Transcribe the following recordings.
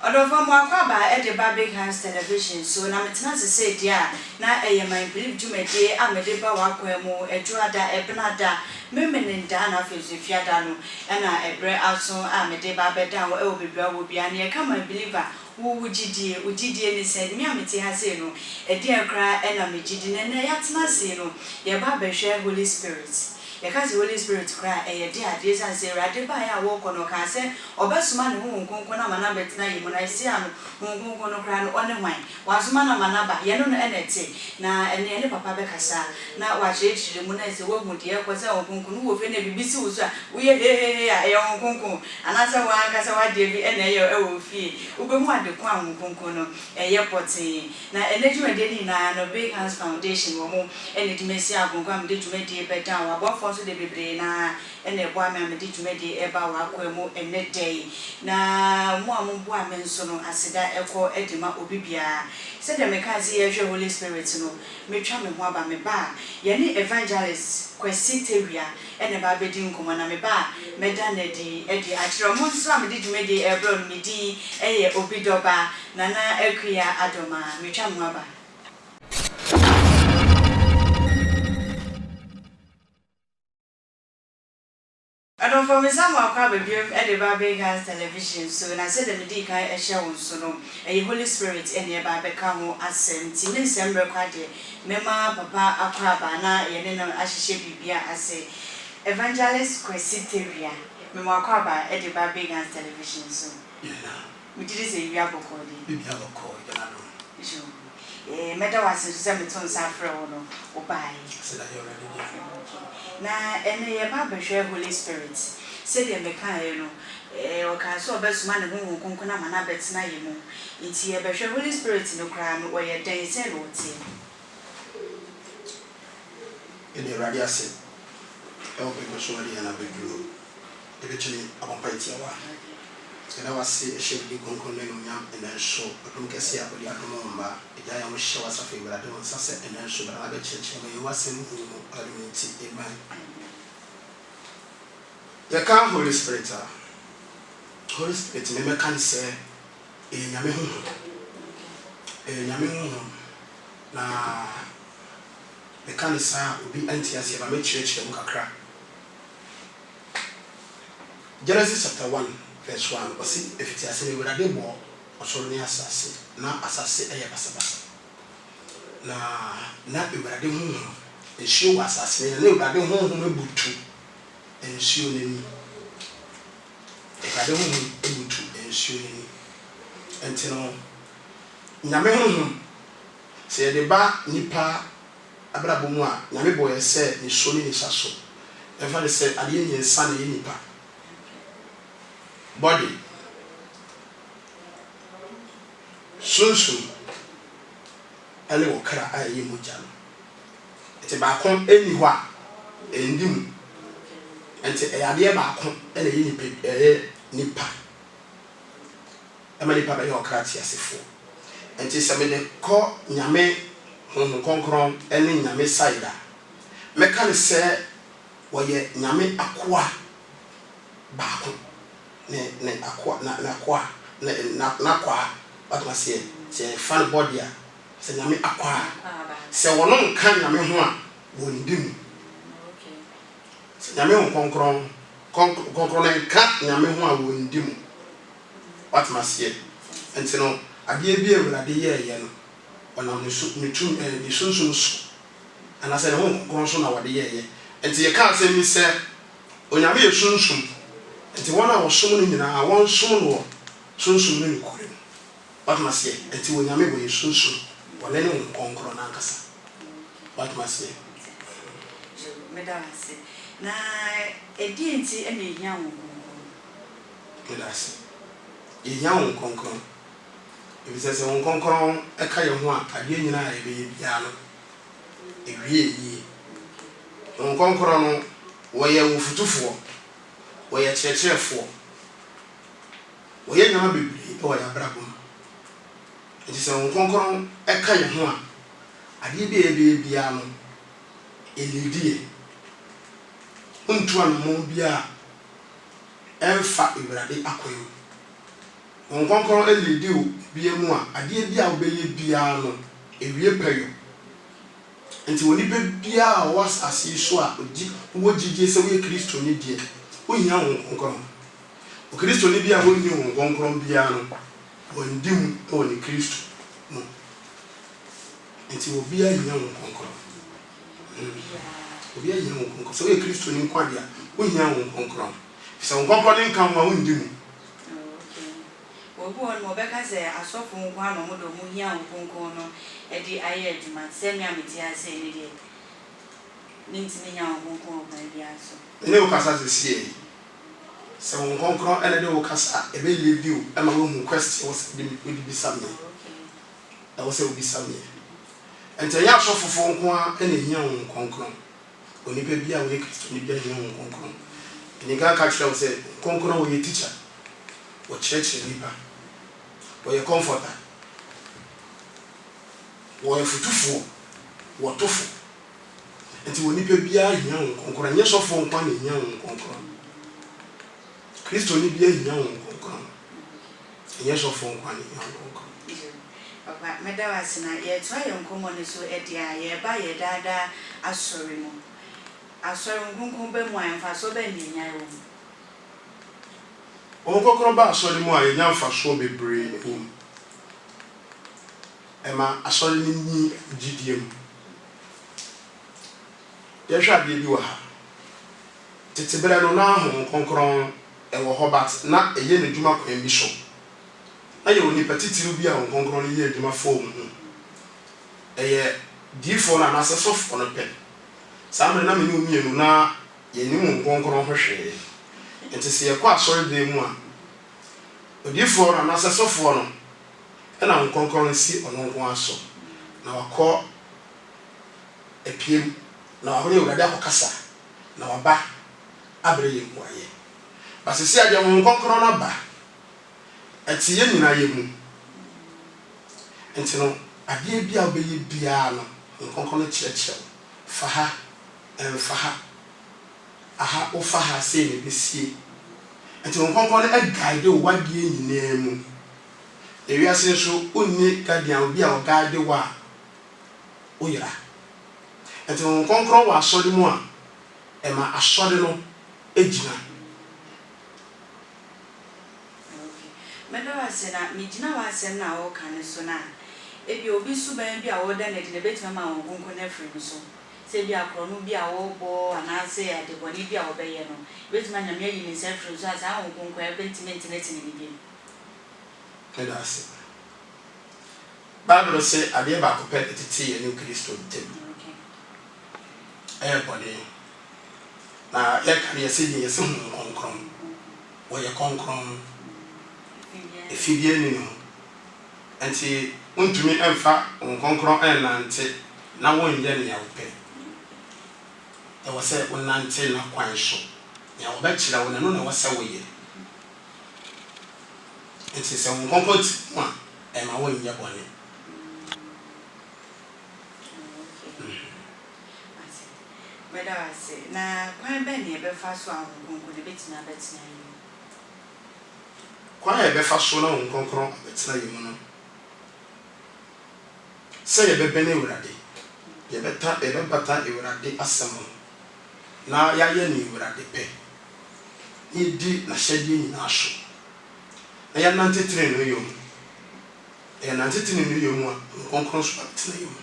Although from Wakaba at the Barbie House television, so now it's not to say, dear, now I am my believe to me, dear, I'm a deba wakwemo, a druada, a benada, women in Dana feels if Yadano, and I a bread also, I'm a deba bed down, will be well, will be a near come and believer. Who would you dear, said, Miamity has a dear cry, and I'm a jidin, and I had not seen your barber share Holy Spirit. Because the Holy Spirit cry, a dear, dear, and say, I did buy a walk on Ocase, or best man who won't go on a number tonight when I see him, won't go on a crown on the wine. Was man of Manaba, Yanon and Etsy, now and the end Papa Becassa, now watch it, the moon as the woman, dear, was our Kunku, who any Bissusa, we are here, a young Kunku, another one, Casawa, Davy, and a old fee, who go want the Kwan Kunkuno, a airport saying, now a legend did in a big house foundation, and it may say, I'm going to make a better hour. Also the baby na and a boy man did to make the eba wakwemo and net day. Na one boy men sono asida echo edima obibia. Said the Mekazi Holy Spirit no me chame ho aba me ba. Ye evangelist kwesiteria and a babedin komana me ba medanedi edi atro mo so me did to make the ebron me di eye obidoba nana ekria adoma me chame ho aba. I don't for me some baby at the Barbie House television, so and I said the Medica a show so a Holy Spirit and a Babacamo assent, Timin Sember Quadi, Mema, Papa, Aquabana, Yenino Ashishe Bibia, I say Evangelist Quesiteria, Memoquaba at the Barbie House television, so we did say we have a call. Meta was in some Safro or buy. Na ene Baba share Holy Spirit said the mekano o ka so best man who konkona mana betina yemu nti e be share Holy Spirit no kra no we den say no ti ene radio ase e o be so wali na beduro e be chini abampa tiawa ene wase e share di konkona no nyam ene so odum kese abodi adom mba e ja ya mo hye wasa fe bra de sase ene so bra ga cheche me wase mu alimenti amen. The car Holy Spirit, Holy Spirit, me can say, Yami na the can say, will be anti as you have made church and Mukakra. Genesis chapter 1, verse 1, or see if it has any word more or so near assassin, now assassin a basabasa. Na be where they and she was assassin, and they were home able to. And she only if I don't able to ensure any until Yame say the ba nipa abrabumwa Yame boy said ni shoni ni saso and father said alien yen son nipa body sunsun ele okra ayi mojano ete ba kon eni ho a endim enti eyade ba ko ele yi nipa amani papa yo krati asefo enti se me de ko nyame honhom konkron ene nyame saida meka ne se woye nyame akoa ba ko ne akoa na akoa na akoa batma se fan body a se nyame akoa se wono nka nyame ho a wondim nyame ho konkron enka nyame ho a wondim watma se enti no ade bi ewrade ye no ona no ni sunsun ana se ne ho konkron so na wade ye enti ye ka se mi se onyame ye sunsun enti wona wo som no nyina won som no sunsun no ni kore watma se enti onyame bo ye sunsun wala ne ho konkron na nkasa watma se medase na edienti ene nyawo medase nyawo konkron ebise se won konkron eka ye ho a ade nyina ebe ye bia no ewie yi won konkron no wo ye wufutufo wo ye kyerkyerefo wo ye nyama bebiri wo ya brabo ebise won konkron eka ye ho a ade bi ebe bia no elidie untu an mo bia emfa ibrade akoyo Nkonkron elidi o bia mu a ade bia obeye bia no ewie payo enti woni be bia was asiso a oji wo jije se wo Kristo ni die wo hia nkonkron o Kristo ni bia wo ni nkonkron bia no wondim o ni Kristo no enti wo bia hia nkonkron wo bia hia nkonkron so wo Kristo ni nkwa dia wo hia nkonkron se nkonkron ni nkan ma wondim obu on mo beka se asofo nkwa no mo do mo hia nkonkon no e di aye adwuma se mi ameti ase ni de nintimi nya nkonkon ba bia so ene o kasa se sie se nkonkon ene de o kasa e be ye bi o e ma wo hu question was de bi sam ne e wo se o bi sam ne ente ya asofo nkwa ene hia nkonkon oni be bia wo Kristo ni bia hia nkonkon ni ga ka kire wo se nkonkon wo ye teacher wo church liba wo ye comforter wo ye futufu wo tofu enti woni pe bia hia nkonkron nye sofo nkwa ne hia nkonkron Kristo ni bia hia nkonkron nye sofo nkwa ne hia nkonkron papa medawasina ye twa ye nkomo ne so edia ye ba ye dada asori mo asori nkonkon be mu anfa so be ni nya yo nkonkron ba asori mu a ye nya mfa so bebre ema asori ni gidiem ye hwa de bi wa ha tetebere no na ho nkonkron e wo hobat na eye ne dwuma kwan bi so na ye oni petitiru bi a nkonkron ye dwuma form eye difo na na sesofo no pe samre na me ni omienu na ye ni mu nkonkron hwehwe enti se ye kwa asori de mu a odifo na na sesofo no na nkonkron si ononko aso na wakọ epiem na wahore urade akokasa na waba abre ye muaye basisi ade mu nkonkron na ba ati ye nyina ye mu enti no ade bia obeye bia no nkonkron chirechirew faha faha aha o faha se ne besie enti nkonkron e guide o wadie nyina mu ewiase so onni guardian obi a o guide wa o yira enti nkonkron wa asode mu a ema asode no ejina medawasina mi jina wasem na o kan so na ebi obi suban bi a wo da na de betima ma nkonkon na free so se bi akro no bi a wo bo anase ade boni bi a wo beye no betima nyame yi ni se free so asa nkonkon e bentimenti na tini bi kedase Bible say ade ba ko pe tete ye ni Kristo tem body na ye kan ye se ye se nkonkron wo ye konkron efidie ni no enti untumi emfa nkonkron enante na wonye ne ya wope e wo se wonante na kwan so ya wo ba kira wo no na wo se wo ye enti se nkonkron ti ma e ma wonye bone medawase na kwan be ne be fa so nkonkron de betina betina yi kwan e be fa so na nkonkron betina yi mu no se ye be bene urade ye beta e be bata e urade asem na ya ye ni urade pe ni di na hyede ni na so na ya nante tire no yom e nante tire no yom a nkonkron so betina yom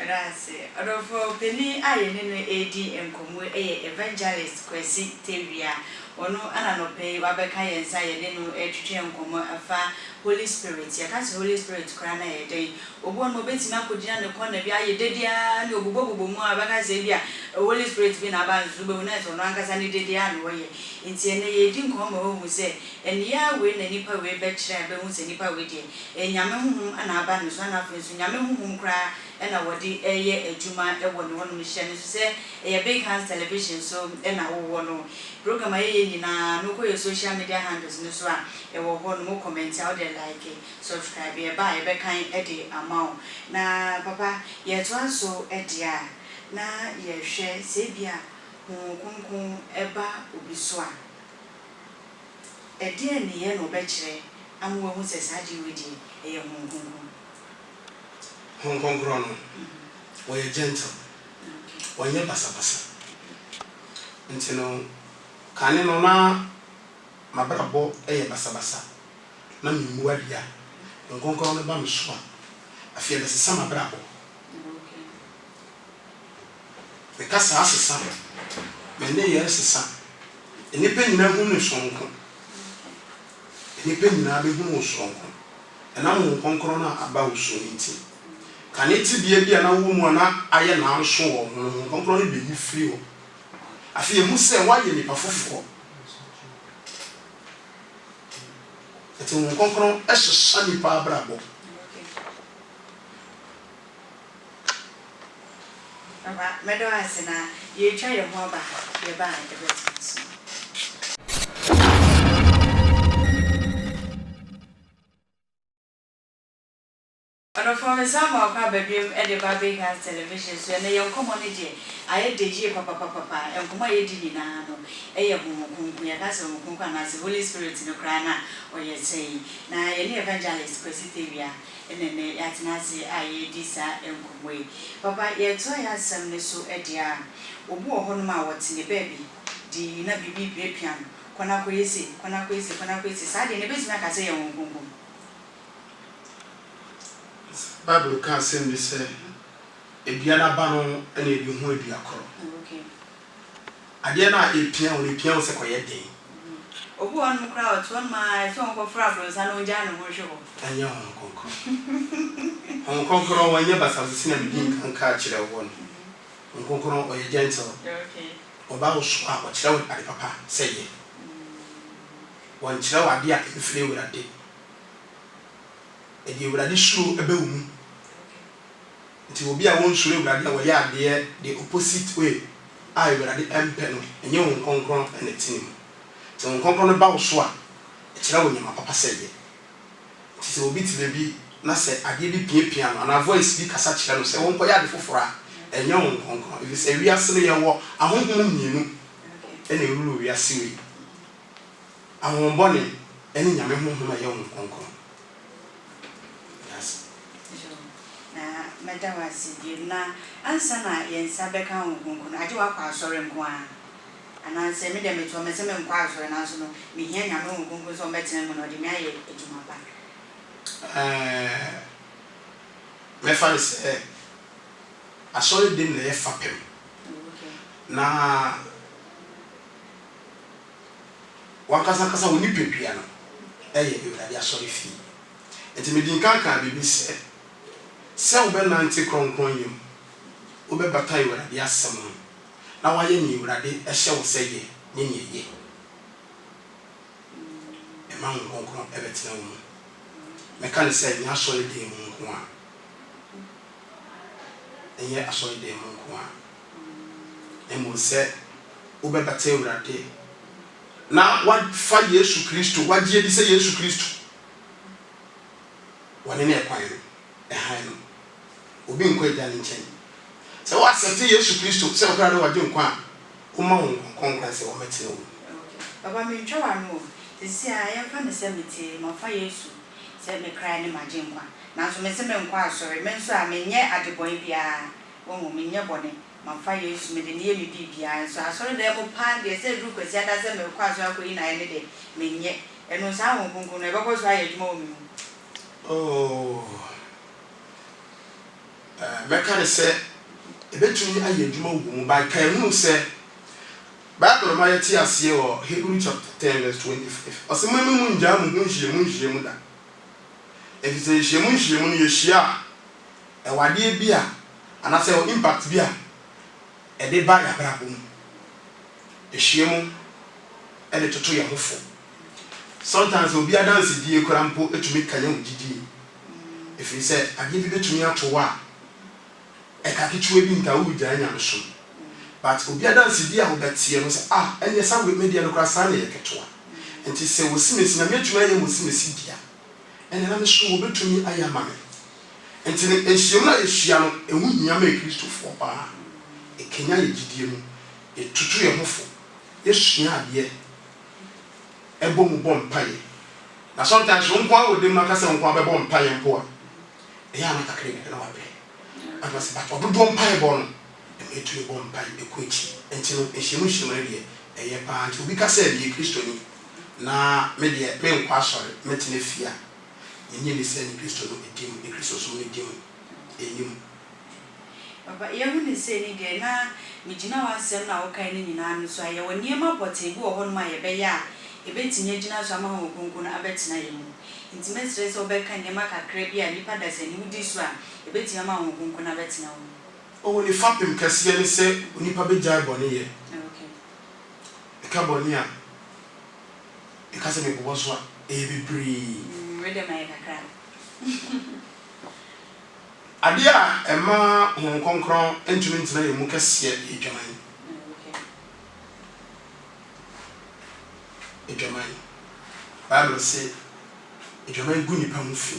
Rase adofo peni aye nenu edi enkomu evangelist Kwesi Tewia ono ananope wabeka yensa ye nenu etwetwe enkomu afa Holy Spirit ya kasi Holy Spirit kra na ye dey obo no betima kodina ne kona bia ye dedia ne obubobubo mu abaka ze bia Holy Spirit bi na ba nzube una so no ankasa ne dedia no ye nti ene ye di nkomu ho hu se ene ya we na nipa we be kira be hu se nipa we die enyame hu ana aba no so na afa so nyame hu kra ena wodi eye adwuma e woni wono hye ne so se eye Big Hands Television so ena wo no program aye nyina no ko ye social media handles no so a e wo ho no mo comment out there like subscribe e ba e be kan e de amount na papa ye to so e dia na ye hwe se bia Honhom eba obi so a ede ne ye no bekire amwo hu se saje wedi eye honhom no we gentle wanye basa ntino kane no na mabrabo eye basa na mimu adia honhom no ba mso afia be sesa mabrabo be kasa asesa me ne ye sesa enipa nyina hu ne sonko enipa nyina be hu no sonko na honhom no aba uso nti kane ti bia na wo mu na aye na anso wo honhom no be yi free wo afia mu se wa ye nipa foforo eti honhom esesa nipa abrabo Baba, medo asena ye twa ye ho ba ye ba e betis. Ono for me sama kwa babiem e de Barbary House television so na ye nkomo ne je aye deji papa enkomo ye di nyina no e ye honhom ya ka se honhom na se Holy Spirit no kra na o ye sei na ye ne evangelist Kwesitewia enene yatinase aye disa enkomwe papa ye to ya asem ne so edia obu oho no ma wote ne baby di na bibi pian kona koyesi sade ne bezima ka se ye honhom Bible can send me say ebiana ba no ene ebi hu ebi akoro okay ade na epia se koye den obu on kra oto ma so on ko fra bronza no nja no ho hwe anya honkonkoro wanye basa sina bidin kan ka kire wo no honkonkoro oye gentle okay oba wo so a kire wo ade papa seye won kire wo ade a efire wo ade edi wo ade suru ebe wo mu nti obi a won suru wo ade wo ya ade the opposite way ai wo ade empe no enye honkonkoro ene tinim so honkonkoro no ba wo so a kire wo nyama papa seye nti obi ti bebi na se ade bi pia no na voice bi kasa kire no se won ko ya de foforo a enye honkonkoro if se wi ase no ye wo ahonhom mienu ene ruru wi ase wi ahonbone ene nyame honhom a ye honkonkoro yes na madawa si na ansa na yensa beka honkonkoro aje wa kwa asore nko a ana se me de me to me se me nkwa asore na so no me hia nyame honkonkoro so metena mu no de me aye ejuma ba me fa se asole dem na ye fapem na wakasa woni pepia no eye be asole fi enti me din kan bibi se wo be nante kronkron yim wo be batai wo de asem na waye ni wurade ehye wo seye nye e ma kronkron e betina wo me kan se nya asole dem nko a enye asole dem nko a emo se wo be batai wurade na wa fa Yesu Kristo waje di se Yesu Kristo wane ne kwan e han no obi nko eja ne nchen se wa accept Yesu Kristo se okra de waje nko a kuma won konkran se wo metene wo baba me ntwa no tisi a ya fa ne se meti ma fa Yesu se me kra ne maje nko na so me se me nko asore me nso a me nye adeboy bia wo mo me nye bone ma fa Yesu me de ne mi bibia so asore de mo pa de se du kwesi ada se me ko asore ko ina ne de me nye eno sa won kunkun no e bako so aye dwuma wo mi meka se ebetumi aye dwuma wo mu ba kan hu se Bible ma yeti ase wo Hebrew chapter 10 verse 25 ose mu nja mu nhie mu da efise nhie mu no ye hia e wade bi a ana se impact bi a e de ba ya bra bo mu e hie mu e de toto ye hofo sometimes obi adanse die krampo etumi kanya ugidi efise age bi betumi ato wa e ka kichwe bi nka wo gya nya so but obi adanse die a wo betie no se enye sa we media no kra sa na ye ketwa enti se wo simesi na metuma ye mo simesi dia ene na me so wo betumi ayama me enti ne ehiem na ehia no ehu nyama e Kristo fo pa e kenya ye gidie mu tutu ye hofo yesua ade ebom bom paye na sometimes wonkwa wo dem na ka se wonkwa be bom paye mpo a eya na kakre na wa be atwa se ba to bom paye bo no e tu bom paye e ko echi enti no ehyimu hyimre de eye pa nti obi ka se bi kristoni na me de me nkwa sore metine fia yenye ni se ni kristo no edim e kristo so no edim enyim Papa, you will say again, Mijina was sent now kind in an so I will near my potty go on my beya, a bit in Yajina Sama who can abet name. Intimate stress or back and Yamaka crabby and Nipa does a new this one, a bit Yama who can abet now. Oh, when you fap him, Cassian say, when you probably jive on here. Okay. A carbonia. A cousin was what? A be breed. Ready, my cry. Adia ema hon konkron entumi ntina ye mu kase edwaman edwaman Bible say edwaman gu nipa mu fi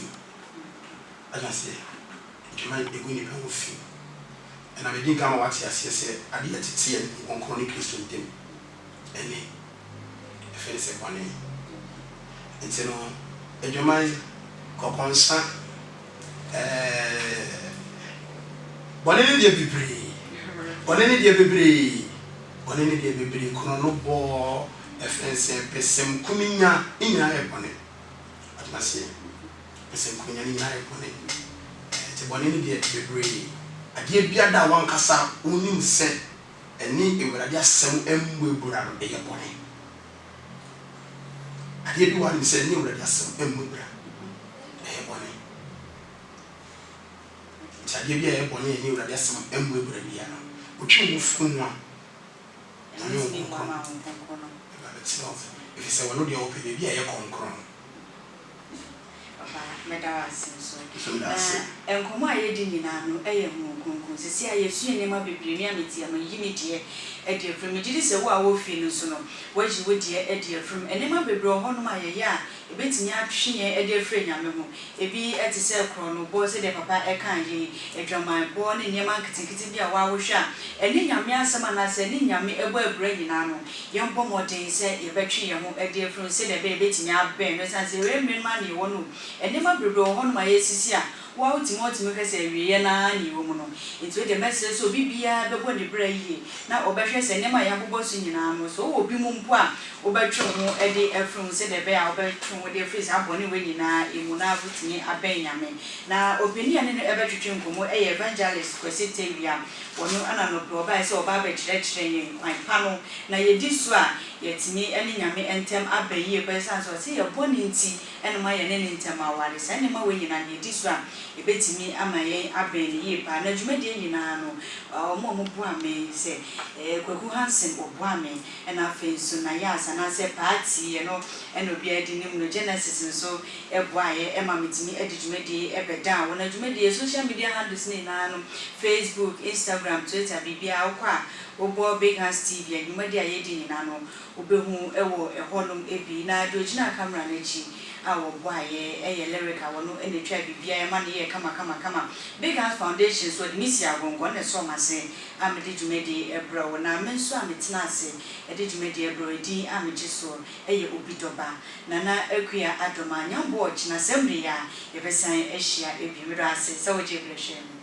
aja say edwaman egu nipa mu fi na me din kama wati ase se adia tete ye konkron ni Kristo ntem ene efere se bone entino edwaman kokonsa bonene de bibri bonene de bibri kono no bo efense pesem kuminya inya e bone atmase pesem kuminya inya e bone te bonene de bibri ade bia da wan kasa unim se eni ewrade asem embu ebura no e bone ade bi wan se eni ewrade asem embu ebura e bone Sadia bia e bone ni urade asem embu ebura bia no otwe mu funwa ani o mama konkono if you say one of the open bia ye konkron papa medawa asenso enkomo aye di nyina no eye mu konkon sisi aye su enema bebre mi ameti am yimi de e de from gidi se wo a wo fi no so no waji wo de e de from enema bebre ho no aye ya ebetini athwe e de frɛ nyame ho ebi eti se kro no bo se de papa e kan yi edwaman bo ne nyema nkitikiti bia wa wo hwa eni nyame asema na se ni nyame ebo abura nyina no yembo modern se ye betwe ye ho e de from se de be betini aben no sanse we menma ne wo no enema bebre ho no aye sisi a wa Timothy me kase wiye na ni wo mu no enti de message so bibia bebo ne bra yi na obehwe se nema ya bobɔ so nyina no so obi mu mpo a obetwe ho e de efrum se de be a obetwe ho de freeze abone we nyina emu na abutini aben nyame na obini ane no ebetwetwe nkomo e evangelist kwese tewia wono ana no do ba se oba ba kyerɛkyerɛ yen kwan pa no na yedi so a yetini ane nyame entem abayi e ba san so se ye boni nti ene ma ye ne ntem awale se ene ma we nyina yedi so a ebetimi amaye aben ye pa na dwumade nyina no omo bu ame se kwaku Hansen obu ame na afen so na ya asana se party no eno bia di nim no Genesis nso ebu aye ema metimi edidwumade ebeda wona dwumade social media handles ni na no Facebook, Instagram, Twitter bibia akwa obo Big Hands TV dwumade aye di nyina no obehu ewo ehonum ebi na dojina camera na chi awo boaye eye lyrical wono ene twa bibia e ma ne ye kama Big Hands Foundation so de misi agongo ne so mase amede dwumade ebra wona menso ametena ase ede dwumade ebra edi ameji so eye obidoba nana akua adoma nyambo ochina semri ya yebesan ehia ebi mero ase se woje brehwe